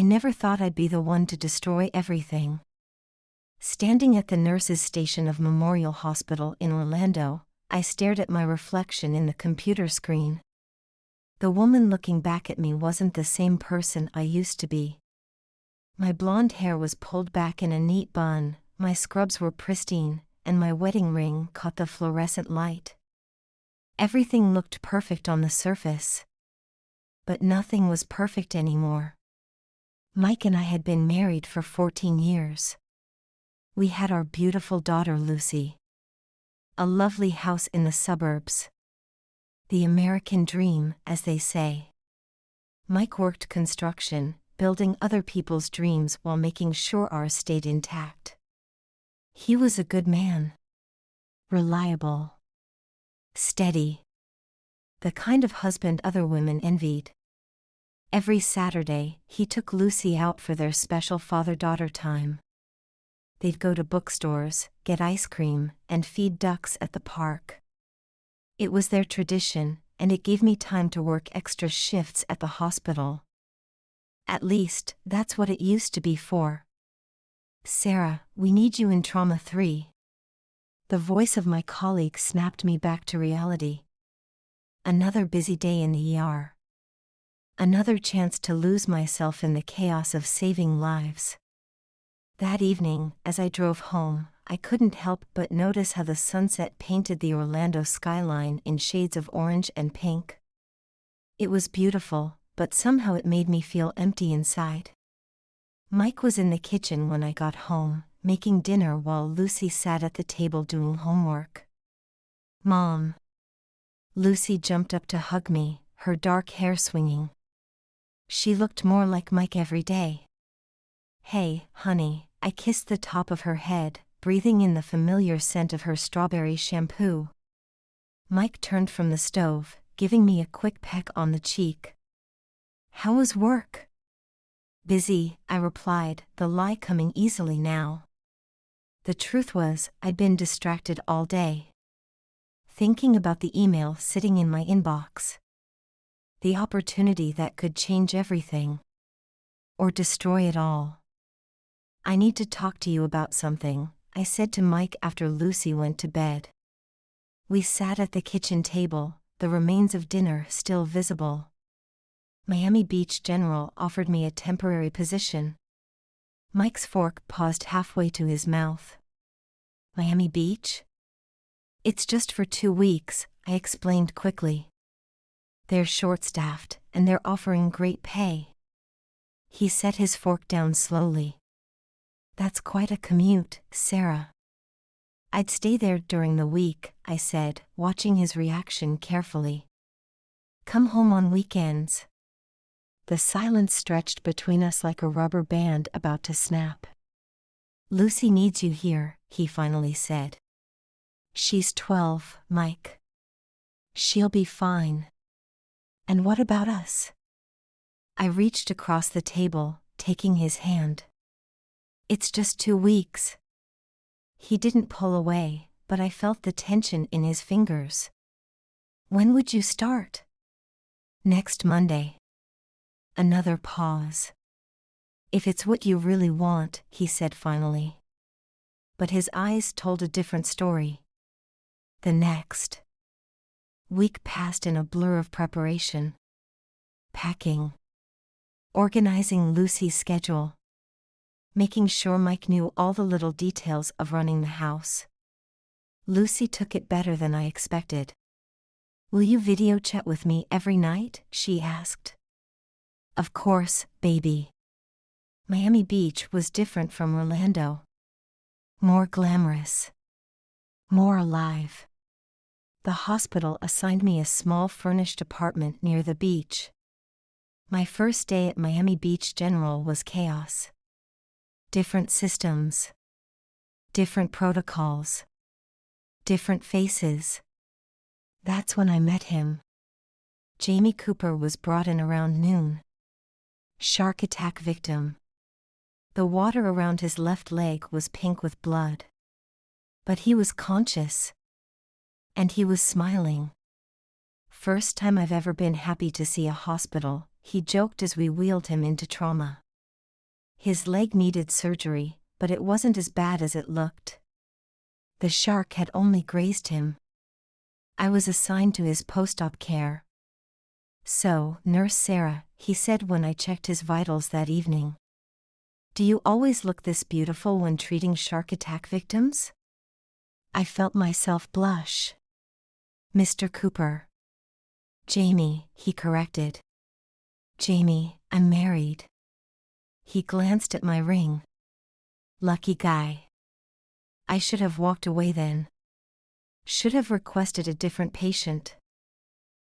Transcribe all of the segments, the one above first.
I never thought I'd be the one to destroy everything. Standing at the nurse's station of Memorial Hospital in Orlando, I stared at my reflection in the computer screen. The woman looking back at me wasn't the same person I used to be. My blonde hair was pulled back in a neat bun, my scrubs were pristine, and my wedding ring caught the fluorescent light. Everything looked perfect on the surface. But nothing was perfect anymore. Mike and I had been married for 14 years. We had our beautiful daughter Lucy. A lovely house in the suburbs. The American dream, as they say. Mike worked construction, building other people's dreams while making sure ours stayed intact. He was a good man. Reliable. Steady. The kind of husband other women envied. Every Saturday, he took Lucy out for their special father-daughter time. They'd go to bookstores, get ice cream, and feed ducks at the park. It was their tradition, and it gave me time to work extra shifts at the hospital. At least, that's what it used to be for. "Sarah, we need you in Trauma 3. The voice of my colleague snapped me back to reality. Another busy day in the ER. Another chance to lose myself in the chaos of saving lives. That evening, as I drove home, I couldn't help but notice how the sunset painted the Orlando skyline in shades of orange and pink. It was beautiful, but somehow it made me feel empty inside. Mike was in the kitchen when I got home, making dinner while Lucy sat at the table doing homework. "Mom." Lucy jumped up to hug me, her dark hair swinging. She looked more like Mike every day. "Hey, honey," I kissed the top of her head, breathing in the familiar scent of her strawberry shampoo. Mike turned from the stove, giving me a quick peck on the cheek. "How was work?" "Busy," I replied, the lie coming easily now. The truth was, I'd been distracted all day. Thinking about the email sitting in my inbox. The opportunity that could change everything. Or destroy it all. "I need to talk to you about something," I said to Mike after Lucy went to bed. We sat at the kitchen table, the remains of dinner still visible. Miami Beach General offered me a temporary position. Mike's fork paused halfway to his mouth. "Miami Beach?" "It's just for 2 weeks," I explained quickly. "They're short-staffed, and they're offering great pay." He set his fork down slowly. "That's quite a commute, Sarah." "I'd stay there during the week," I said, watching his reaction carefully. "Come home on weekends." The silence stretched between us like a rubber band about to snap. "Lucy needs you here," he finally said. "She's 12, Mike. She'll be fine." "And what about us?" I reached across the table, taking his hand. "It's just 2 weeks." He didn't pull away, but I felt the tension in his fingers. "When would you start?" "Next Monday." Another pause. "If it's what you really want," he said finally. But his eyes told a different story. The next week passed in a blur of preparation. Packing. Organizing Lucy's schedule. Making sure Mike knew all the little details of running the house. Lucy took it better than I expected. "Will you video chat with me every night?" she asked. "Of course, baby." Miami Beach was different from Orlando. More glamorous. More alive. The hospital assigned me a small furnished apartment near the beach. My first day at Miami Beach General was chaos. Different systems. Different protocols. Different faces. That's when I met him. Jamie Cooper was brought in around noon. Shark attack victim. The water around his left leg was pink with blood. But he was conscious. And he was smiling. "First time I've ever been happy to see a hospital," he joked as we wheeled him into trauma. His leg needed surgery, but it wasn't as bad as it looked. The shark had only grazed him. I was assigned to his post-op care. "So, Nurse Sarah," he said when I checked his vitals that evening. "Do you always look this beautiful when treating shark attack victims?" I felt myself blush. "Mr. Cooper." "Jamie," he corrected. "Jamie, I'm married." He glanced at my ring. Lucky guy. I should have walked away then. Should have requested a different patient.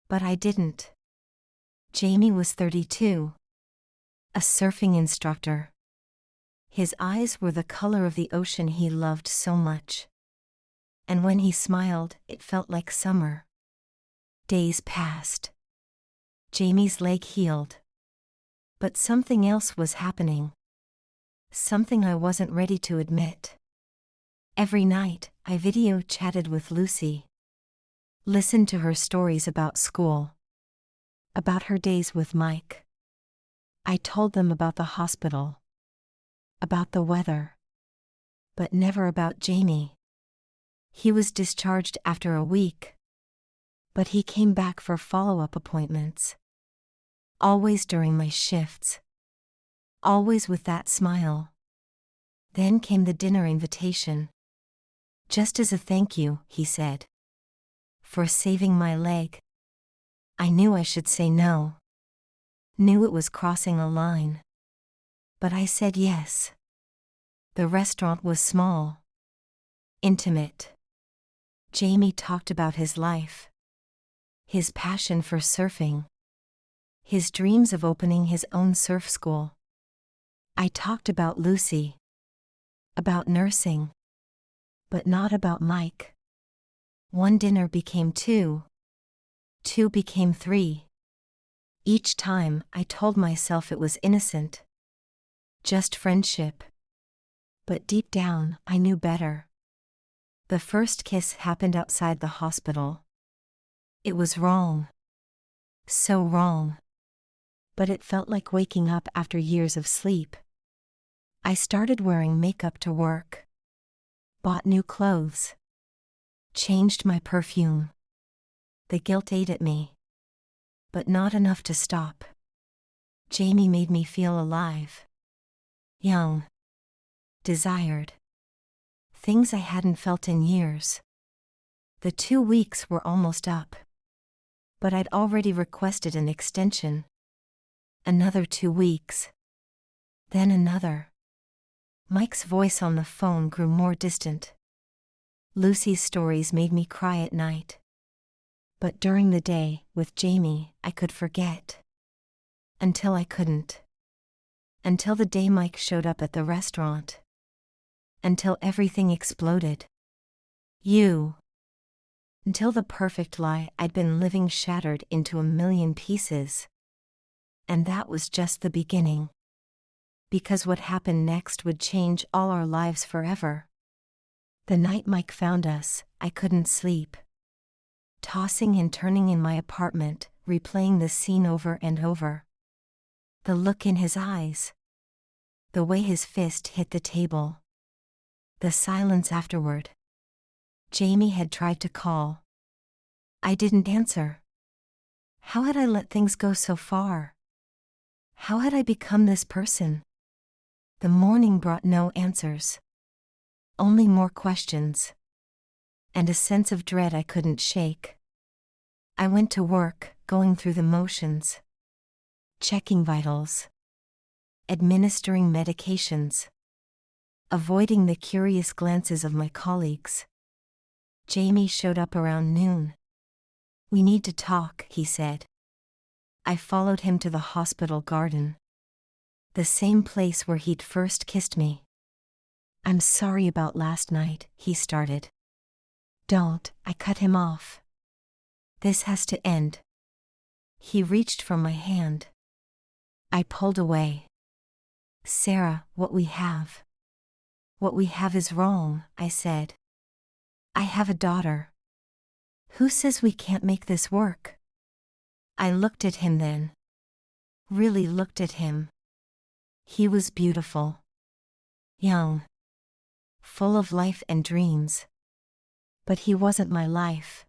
But I didn't. Jamie was 32. A surfing instructor. His eyes were the color of the ocean he loved so much. And when he smiled, it felt like summer. Days passed. Jamie's leg healed. But something else was happening. Something I wasn't ready to admit. Every night, I video chatted with Lucy. Listened to her stories about school. About her days with Mike. I told them about the hospital. About the weather. But never about Jamie. He was discharged after a week. But he came back for follow-up appointments. Always during my shifts. Always with that smile. Then came the dinner invitation. "Just as a thank you," he said. "For saving my leg." I knew I should say no. Knew it was crossing a line. But I said yes. The restaurant was small. Intimate. Jamie talked about his life. His passion for surfing. His dreams of opening his own surf school. I talked about Lucy. About nursing. But not about Mike. One dinner became two. Two became three. Each time, I told myself it was innocent. Just friendship. But deep down, I knew better. The first kiss happened outside the hospital. It was wrong. So wrong. But it felt like waking up after years of sleep. I started wearing makeup to work. Bought new clothes. Changed my perfume. The guilt ate at me. But not enough to stop. Jamie made me feel alive. Young. Desired. Things I hadn't felt in years. The 2 weeks were almost up. But I'd already requested an extension. Another 2 weeks. Then another. Mike's voice on the phone grew more distant. Lucy's stories made me cry at night. But during the day, with Jamie, I could forget. Until I couldn't. Until the day Mike showed up at the restaurant. Until everything exploded. Until the perfect lie I'd been living shattered into a million pieces. And that was just the beginning. Because what happened next would change all our lives forever. The night Mike found us, I couldn't sleep. Tossing and turning in my apartment, replaying the scene over and over. The look in his eyes. The way his fist hit the table. The silence afterward. Jamie had tried to call. I didn't answer. How had I let things go so far? How had I become this person? The morning brought no answers. Only more questions. And a sense of dread I couldn't shake. I went to work, going through the motions. Checking vitals. Administering medications. Avoiding the curious glances of my colleagues. Jamie showed up around noon. "We need to talk," he said. I followed him to the hospital garden. The same place where he'd first kissed me. "I'm sorry about last night," he started. "Don't," I cut him off. "This has to end." He reached for my hand. I pulled away. "Sarah, what we have is wrong," I said. "I have a daughter. Who says we can't make this work?" I looked at him then. Really looked at him. He was beautiful, young, full of life and dreams. But he wasn't my life.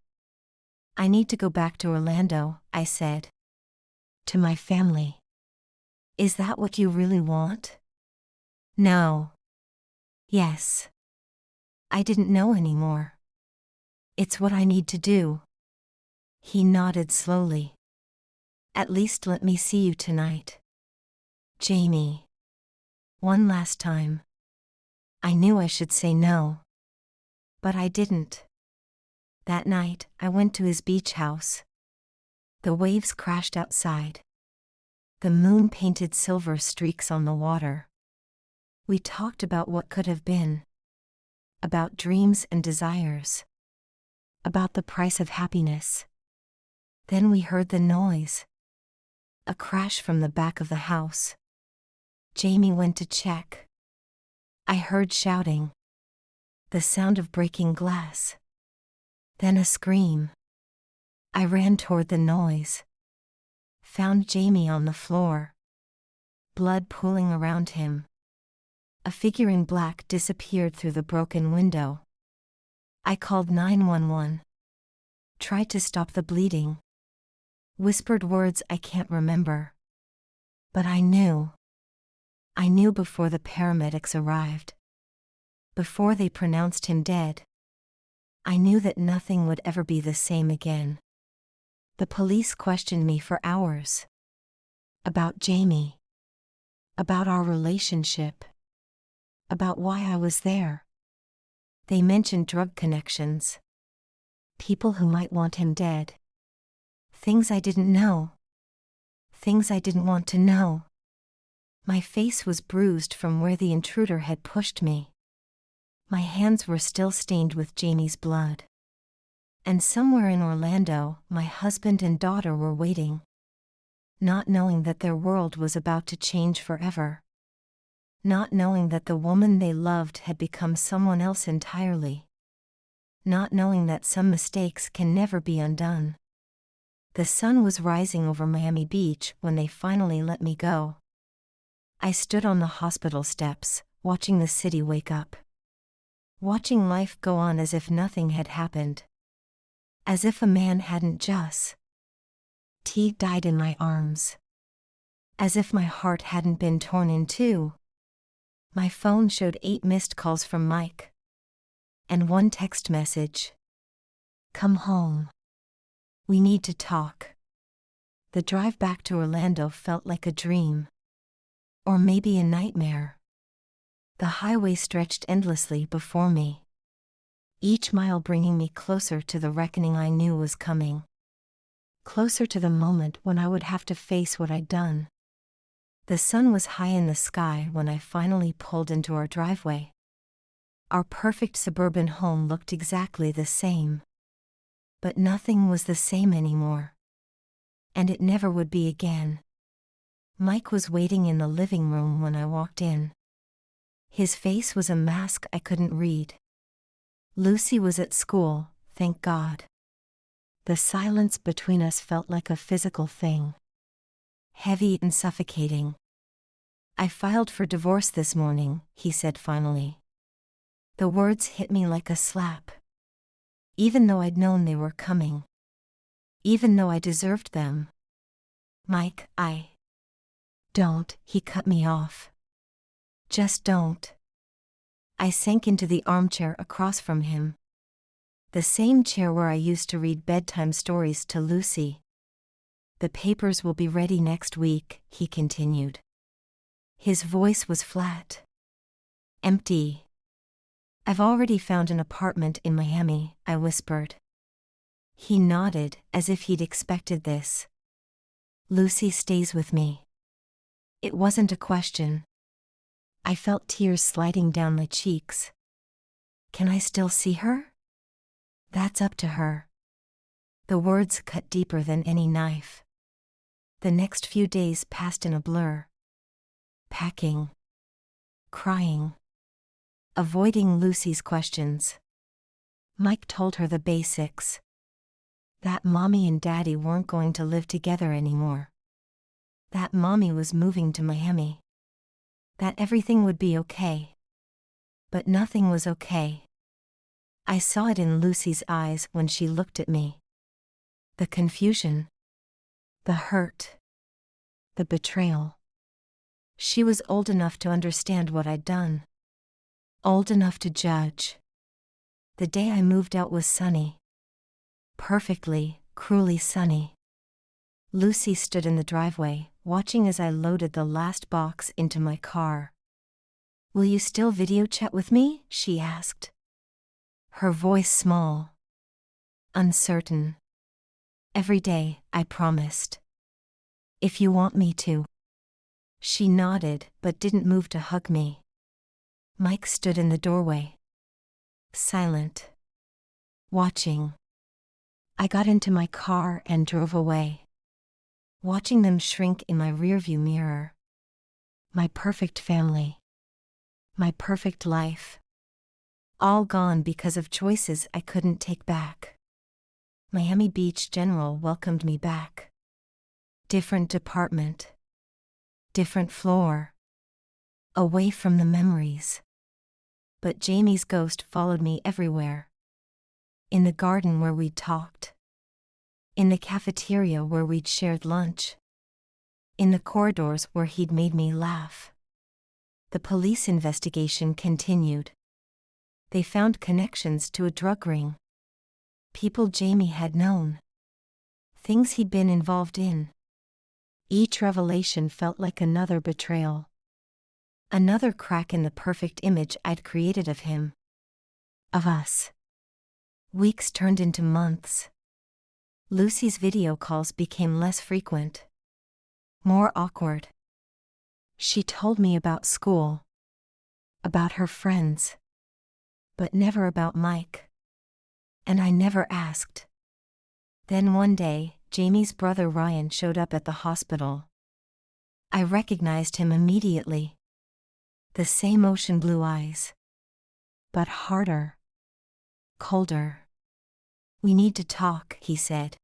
I need to go back to Orlando, I said. To my family. Is that what you really want? No. Yes. I didn't know anymore. It's what I need to do. He nodded slowly. At least let me see you tonight. Jamie. One last time. I knew I should say no. But I didn't. That night, I went to his beach house. The waves crashed outside. The moon painted silver streaks on the water. We talked about what could have been. About dreams and desires. About the price of happiness. Then we heard the noise. A crash from the back of the house. Jamie went to check. I heard shouting. The sound of breaking glass. Then a scream. I ran toward the noise. Found Jamie on the floor. Blood pooling around him. A figure in black disappeared through the broken window. I called 911. Tried to stop the bleeding. Whispered words I can't remember. But I knew. I knew before the paramedics arrived. Before they pronounced him dead. I knew that nothing would ever be the same again. The police questioned me for hours. About Jamie. About our relationship. About why I was there. They mentioned drug connections. People who might want him dead. Things I didn't know. Things I didn't want to know. My face was bruised from where the intruder had pushed me. My hands were still stained with Jamie's blood. And somewhere in Orlando, my husband and daughter were waiting. Not knowing that their world was about to change forever. Not knowing that the woman they loved had become someone else entirely. Not knowing that some mistakes can never be undone. The sun was rising over Miami Beach when they finally let me go. I stood on the hospital steps, watching the city wake up. Watching life go on as if nothing had happened. As if a man hadn't just died in my arms. As if my heart hadn't been torn in two. My phone showed 8 missed calls from Mike. And 1 text message. Come home. We need to talk. The drive back to Orlando felt like a dream. Or maybe a nightmare. The highway stretched endlessly before me. Each mile bringing me closer to the reckoning I knew was coming. Closer to the moment when I would have to face what I'd done. The sun was high in the sky when I finally pulled into our driveway. Our perfect suburban home looked exactly the same. But nothing was the same anymore. And it never would be again. Mike was waiting in the living room when I walked in. His face was a mask I couldn't read. Lucy was at school, thank God. The silence between us felt like a physical thing. Heavy and suffocating. I filed for divorce this morning, he said finally. The words hit me like a slap. Even though I'd known they were coming. Even though I deserved them. Mike, Don't, he cut me off. Just don't. I sank into the armchair across from him. The same chair where I used to read bedtime stories to Lucy. The papers will be ready next week, he continued. His voice was flat. Empty. I've already found an apartment in Miami, I whispered. He nodded, as if he'd expected this. Lucy stays with me. It wasn't a question. I felt tears sliding down my cheeks. Can I still see her? That's up to her. The words cut deeper than any knife. The next few days passed in a blur. Packing. Crying. Avoiding Lucy's questions. Mike told her the basics. That Mommy and Daddy weren't going to live together anymore. That Mommy was moving to Miami. That everything would be okay. But nothing was okay. I saw it in Lucy's eyes when she looked at me. The confusion. The hurt. The betrayal. She was old enough to understand what I'd done. Old enough to judge. The day I moved out was sunny. Perfectly, cruelly sunny. Lucy stood in the driveway, watching as I loaded the last box into my car. "Will you still video chat with me?" she asked. Her voice small. Uncertain. "Every day," I promised. "If you want me to." She nodded, but didn't move to hug me. Mike stood in the doorway. Silent. Watching. I got into my car and drove away. Watching them shrink in my rearview mirror. My perfect family. My perfect life. All gone because of choices I couldn't take back. Miami Beach General welcomed me back. Different department. Different floor. Away from the memories. But Jamie's ghost followed me everywhere. In the garden where we'd talked. In the cafeteria where we'd shared lunch. In the corridors where he'd made me laugh. The police investigation continued. They found connections to a drug ring. People Jamie had known. Things he'd been involved in. Each revelation felt like another betrayal. Another crack in the perfect image I'd created of him. Of us. Weeks turned into months. Lucy's video calls became less frequent. More awkward. She told me about school. About her friends. But never about Mike. And I never asked. Then one day, Jamie's brother Ryan showed up at the hospital. I recognized him immediately. The same ocean blue eyes. But harder. Colder. "We need to talk," he said.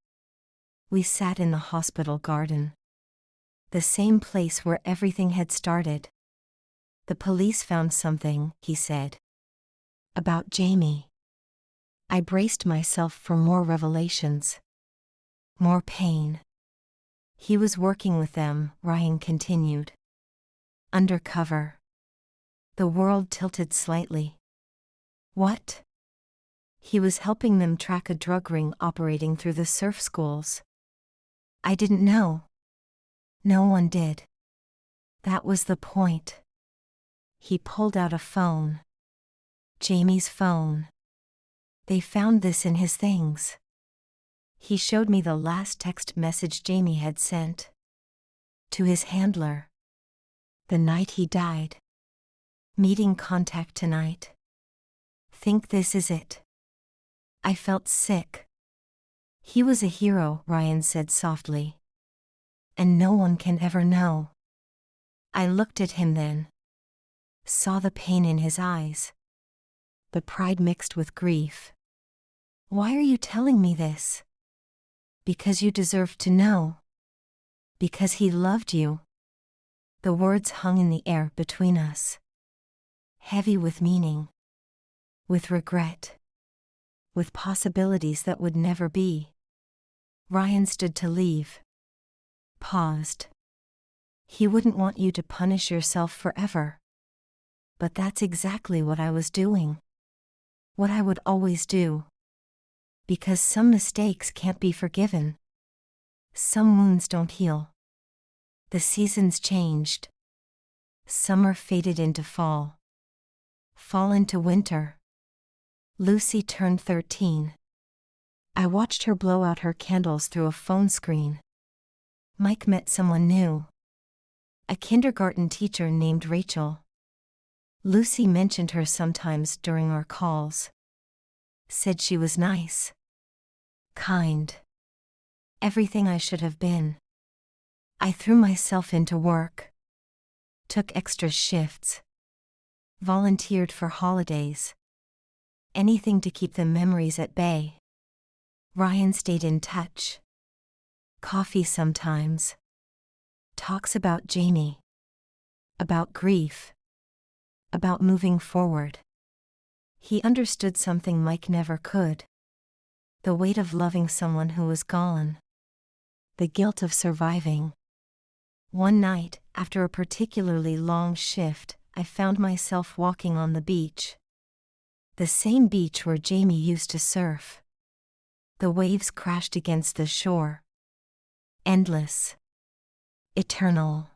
We sat in the hospital garden. The same place where everything had started. "The police found something," he said. "About Jamie." I braced myself for more revelations. More pain. "He was working with them," Ryan continued. "Undercover." The world tilted slightly. "What?" "He was helping them track a drug ring operating through the surf schools." I didn't know. No one did. That was the point. He pulled out a phone. Jamie's phone. They found this in his things. He showed me the last text message Jamie had sent. To his handler. The night he died. "Meeting contact tonight. Think this is it." I felt sick. "He was a hero," Ryan said softly. "And no one can ever know." I looked at him then. Saw the pain in his eyes. The pride mixed with grief. "Why are you telling me this?" "Because you deserve to know." "Because he loved you." The words hung in the air between us. Heavy with meaning. With regret. With possibilities that would never be. Ryan stood to leave. Paused. "He wouldn't want you to punish yourself forever." But that's exactly what I was doing. What I would always do. Because some mistakes can't be forgiven. Some wounds don't heal. The seasons changed. Summer faded into fall. Fall into winter. Lucy turned 13. I watched her blow out her candles through a phone screen. Mike met someone new. A kindergarten teacher named Rachel. Lucy mentioned her sometimes during our calls. Said she was nice. Kind. Everything I should have been. I threw myself into work. Took extra shifts. Volunteered for holidays. Anything to keep the memories at bay. Ryan stayed in touch. Coffee sometimes. Talks about Jamie. about grief, about moving forward. He understood something Mike never could. The weight of loving someone who was gone. The guilt of surviving. One night, after a particularly long shift, I found myself walking on the beach. The same beach where Jamie used to surf. The waves crashed against the shore. Endless. Eternal.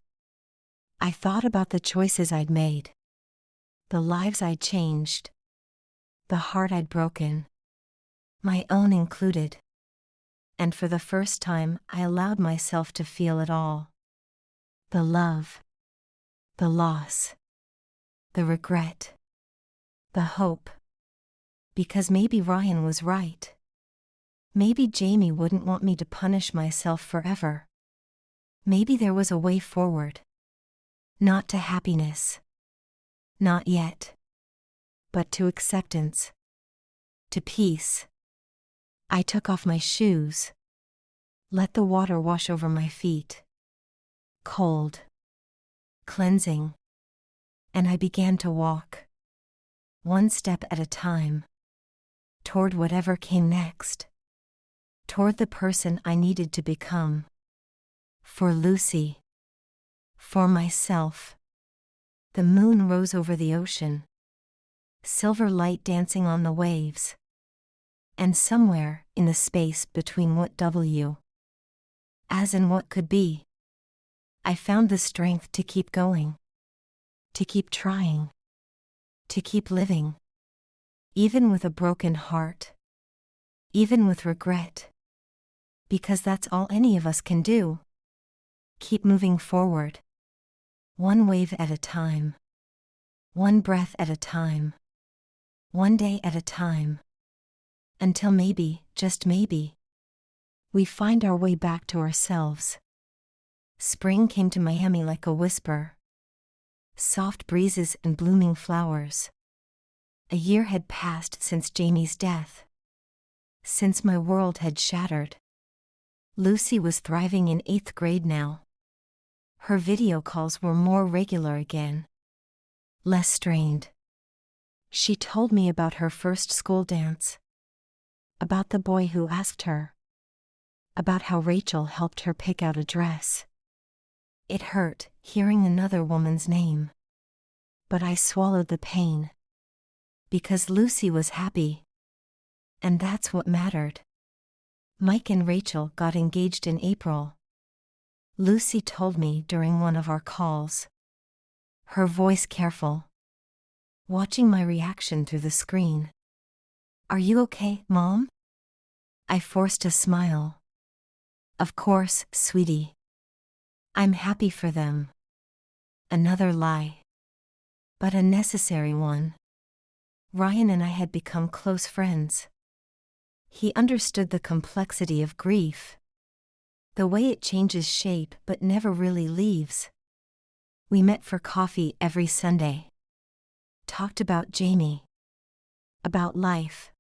I thought about the choices I'd made. The lives I'd changed. The heart I'd broken. My own included. And for the first time, I allowed myself to feel it all. The love. The loss. The regret. The hope. Because maybe Ryan was right. Maybe Jamie wouldn't want me to punish myself forever. Maybe there was a way forward. Not to happiness. Not yet. But to acceptance. To peace. I took off my shoes. Let the water wash over my feet. Cold. Cleansing. And I began to walk. One step at a time. Toward whatever came next. Toward the person I needed to become. For Lucy. For myself. The moon rose over the ocean. Silver light dancing on the waves. And somewhere, in the space between what W. As and what could be, I found the strength to keep going. To keep trying. To keep living. Even with a broken heart. Even with regret. Because that's all any of us can do. Keep moving forward. One wave at a time. One breath at a time. One day at a time. Until maybe, just maybe, we find our way back to ourselves. Spring came to Miami like a whisper. Soft breezes and blooming flowers. A year had passed since Jamie's death. Since my world had shattered. Lucy was thriving in 8th grade now. Her video calls were more regular again. Less strained. She told me about her first school dance. About the boy who asked her. About how Rachel helped her pick out a dress. It hurt, hearing another woman's name. But I swallowed the pain. Because Lucy was happy. And that's what mattered. Mike and Rachel got engaged in April. Lucy told me during one of our calls. Her voice careful. Watching my reaction through the screen. Are you okay, Mom? I forced a smile. Of course, sweetie. I'm happy for them. Another lie. But a necessary one. Ryan and I had become close friends. He understood the complexity of grief. The way it changes shape but never really leaves. We met for coffee every Sunday. Talked about Jamie. About life.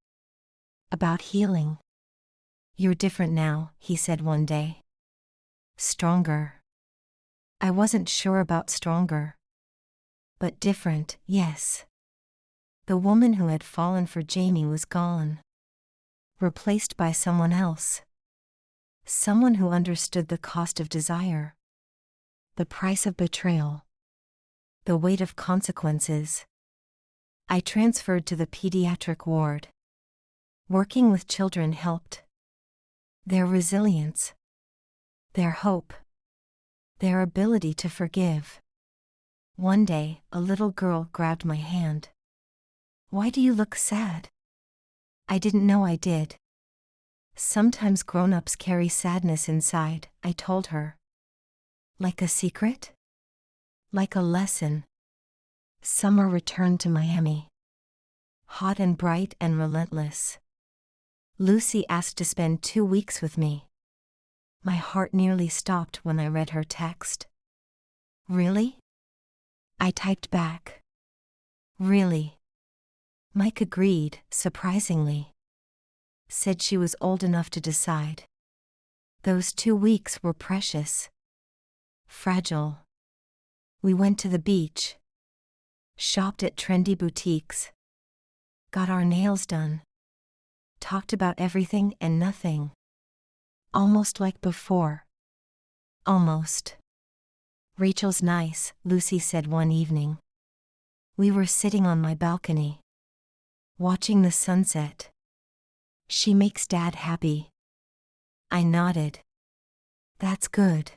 About healing. You're different now, he said one day. Stronger. I wasn't sure about stronger. But different, yes. The woman who had fallen for Jamie was gone. Replaced by someone else. Someone who understood the cost of desire. The price of betrayal. The weight of consequences. I transferred to the pediatric ward. Working with children helped. Their resilience. Their hope. Their ability to forgive. One day, a little girl grabbed my hand. Why do you look sad? I didn't know I did. Sometimes grown-ups carry sadness inside, I told her. Like a secret? Like a lesson. Summer returned to Miami. Hot and bright and relentless. Lucy asked to spend 2 weeks with me. My heart nearly stopped when I read her text. Really? I typed back. Really? Mike agreed, surprisingly. Said she was old enough to decide. Those 2 weeks were precious. Fragile. We went to the beach, shopped at trendy boutiques, got our nails done, talked about everything and nothing. Almost like before. Almost. Rachel's nice, Lucy said one evening. We were sitting on my balcony, watching the sunset. She makes Dad happy. I nodded. That's good.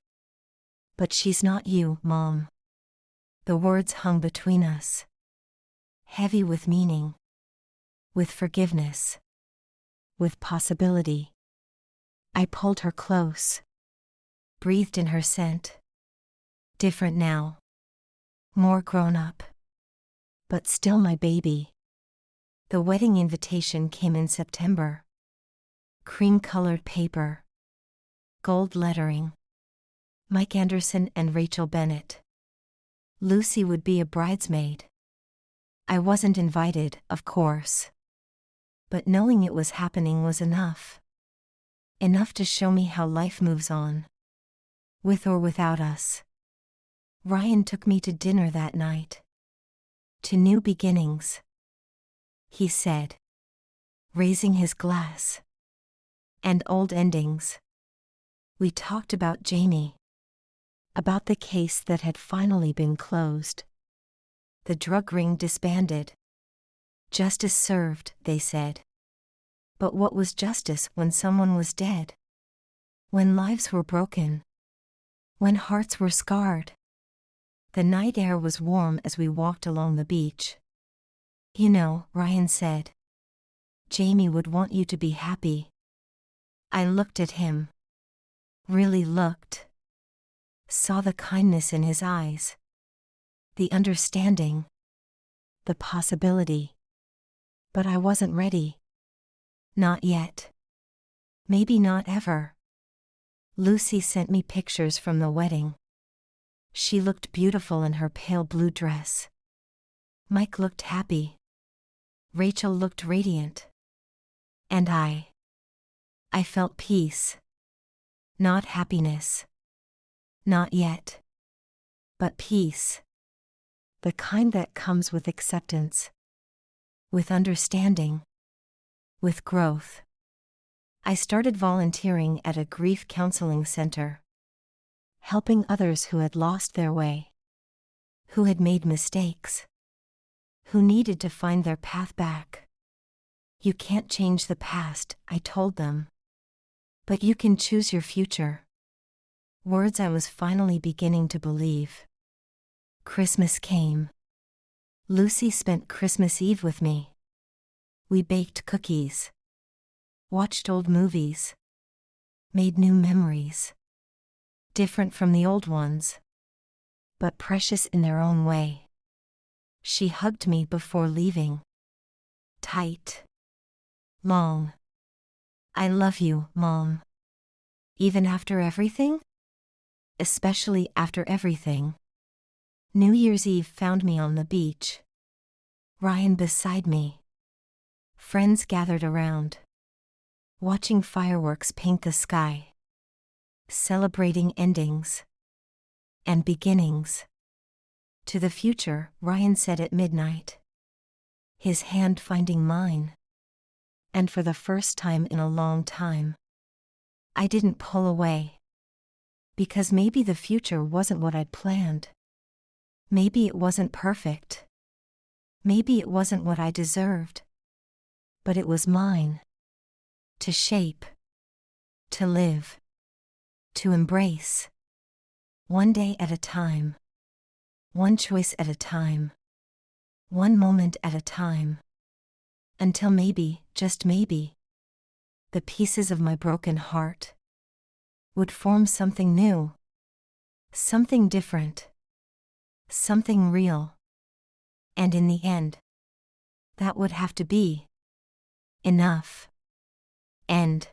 But she's not you, Mom. The words hung between us, heavy with meaning, with forgiveness, with possibility. I pulled her close, breathed in her scent. Different now. More grown up. But still my baby. The wedding invitation came in September. Cream-colored paper. Gold lettering. Mike Anderson and Rachel Bennett. Lucy would be a bridesmaid. I wasn't invited, of course. But knowing it was happening was enough. Enough to show me how life moves on. With or without us. Ryan took me to dinner that night. To new beginnings. He said, raising his glass. And old endings. We talked about Jamie. About the case that had finally been closed. The drug ring disbanded. Justice served, they said. But what was justice when someone was dead? When lives were broken? When hearts were scarred? The night air was warm as we walked along the beach. You know, Ryan said, Jamie would want you to be happy. I looked at him. Really looked. Saw the kindness in his eyes. The understanding. The possibility. But I wasn't ready. Not yet. Maybe not ever. Lucy sent me pictures from the wedding. She looked beautiful in her pale blue dress. Mike looked happy. Rachel looked radiant. And I felt peace. Not happiness. Not yet. But peace. The kind that comes with acceptance. With understanding. With growth. I started volunteering at a grief counseling center. Helping others who had lost their way. Who had made mistakes. Who needed to find their path back. You can't change the past, I told them. But you can choose your future. Words I was finally beginning to believe. Christmas came. Lucy spent Christmas Eve with me. We baked cookies. Watched old movies. Made new memories. Different from the old ones. But precious in their own way. She hugged me before leaving. Tight. Long. I love you, Mom. Even after everything? Especially after everything. New Year's Eve found me on the beach. Ryan beside me. Friends gathered around. Watching fireworks paint the sky. Celebrating endings. And beginnings. To the future, Ryan said at midnight. His hand finding mine. And for the first time in a long time. I didn't pull away. Because maybe the future wasn't what I'd planned. Maybe it wasn't perfect. Maybe it wasn't what I deserved. But it was mine. To shape. To live. To embrace. One day at a time. One choice at a time. One moment at a time. Until maybe, just maybe, the pieces of my broken heart would form something new. Something different. Something real. And in the end, that would have to be enough. End.